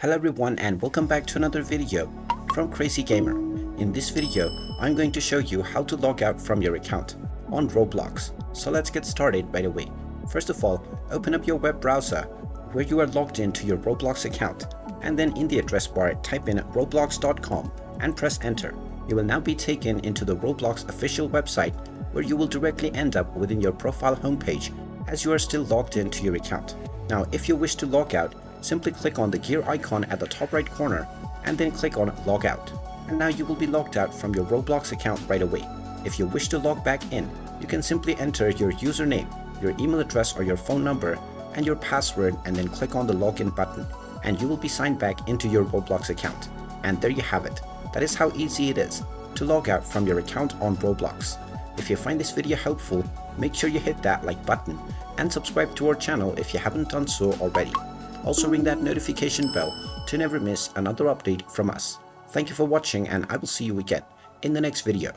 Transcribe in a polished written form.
Hello everyone and welcome back to another video from Crazy Gamer. In this video, I'm going to show you how to log out from your account on Roblox. So let's get started right away. First of all, open up your web browser where you are logged into your Roblox account, and then in the address bar type in roblox.com and press enter. You will now be taken into the Roblox official website where you will directly end up within your profile homepage as you are still logged into your account. Now if you wish to log out, simply click on the gear icon at the top right corner and then click on Logout. And now you will be logged out from your Roblox account right away. If you wish to log back in, you can simply enter your username, your email address or your phone number, and your password, and then click on the login button, and you will be signed back into your Roblox account. And there you have it. That is how easy it is to log out from your account on Roblox. If you find this video helpful, make sure you hit that like button and subscribe to our channel if you haven't done so already. Also ring that notification bell to never miss another update from us. Thank you for watching, and I will see you again in the next video.